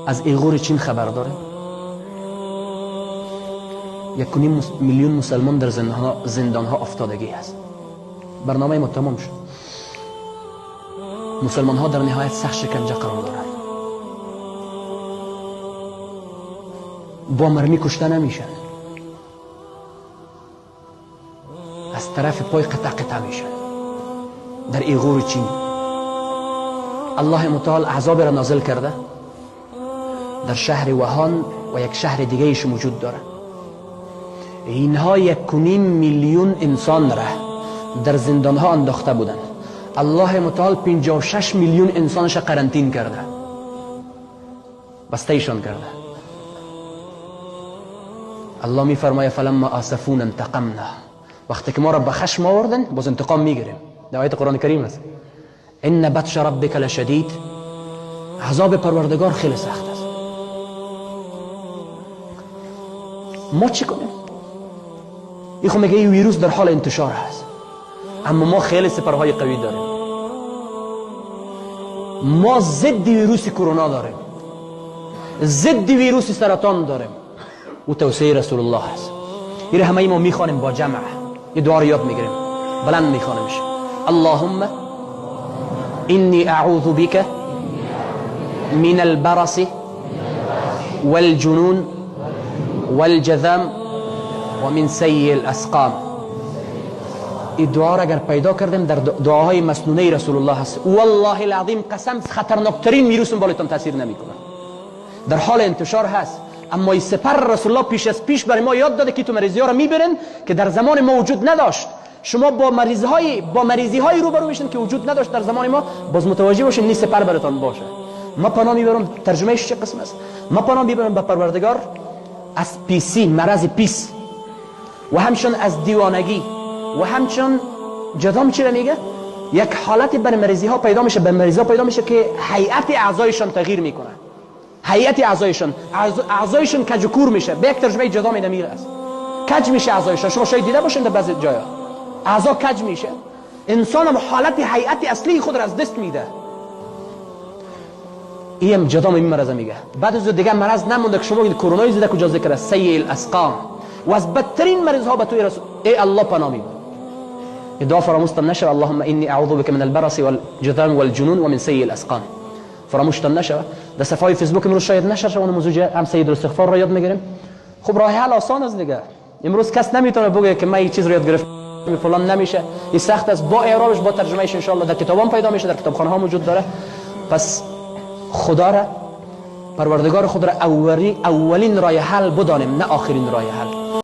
از ایغور چین خبر داره؟ 1.5 میلیون مسلمان در زندان ها افتادگی هست. برنامه ما تمام شد. مسلمان ها در نهایت سخت شکنجه قرار دارند. با مرمی کشته نمیشن، از طرف پای قطع میشن. در ایغور چین الله متعال عذاب را نازل کرده. در شهر وهان و یک شهر دیگه ایش موجود داره. اینها 1.5 میلیون انسان را در زندان ها انداخته بودن. الله متعال 56 میلیون انسانش قرنطین کرده، بسته ایشان کرده. الله می فرماید فلما آسفون انتقمنا، وقتی که ما را به خشم آوردن باز انتقام میگیریم. در آیت قرآن کریم است ان بطش ربک لشدید، عذاب پروردگار خیلی سخت است. ما چی کنیم؟ این خود میگه این ویروس در حال انتشار هست، اما ما خیلی سپرهای قوی داریم. ما ضد ویروس کرونا داریم، ضد ویروس سرطان داریم و توصیه رسول الله هست. این همه ما میخوانیم با جمع، این دعا رو یاد میگیریم، بلند میخوانیمش. اللهم انی اعوذ بک من البرص والجنون والجذام و من سیء الاسقام. این دعا را اگر پیدا کردیم در دعاهای مسنونه رسول الله هست، والله العظیم قسم خطرناکترین ویروس بالاتون تاثیر نمیکنه. در حال انتشار هست، اما این سپر رسول الله پیش از پیش برای ما یاد داده که تو مریضی ها را میبرن که در زمان ما وجود نداشت. شما با مریضی های روبرو میشین که وجود نداشت در زمان ما، باز متوجه باشین نی سپر براتون باشه. ما پناه میبرم، ترجمهش چه قسم است؟ ما پناه میبرم به پروردگار از پیسی، مرض پیس، و همچنین از دیوانگی، و همچنین جذام چی را میگه؟ یک حالت بر مریضی ها پیدا میشه، به مریض ها پیدا میشه که هیئت اعضایشان تغییر میکنه. هیئت اعضایشان کج و کور میشه. به یک ترجمه جذام اینمیره است، کج میشه اعضایشان. شما شاید دیده باشین در بعضی جایا اعضا کج میشه. انسان هم حالت هیئت اصلی خود را از دست میده. این جذام این مرض میگه. بعد از دیگه مرض نمونده که شما این کرونا زده کجا ذکر است، سیء الاسقام، و از بدترین مرض ها به توی رسول ای الله پناه میبرم. دعا فراموشتن نشه، اللهم انی اعوذ بک من البرص والجذام والجنون و من سیء الاسقام. فراموشتن نشه. در صفحه فیسبوک امروز شاید نشه شما موضوع هم سید الاستغفار را یاد میگیریم. خب راه حل آسان است دیگه. امروز کس نمیتونه بگه که من این چیز رو یاد گرفتم فلان نمیشه. این سخت است. با اعرابش، با ترجمهش ان شاء الله در کتابام پیدا میشه، در کتابخانه ها موجود داره. پس خدا را، پروردگار خود را اولین راه حل بدانیم، نه آخرین راه حل.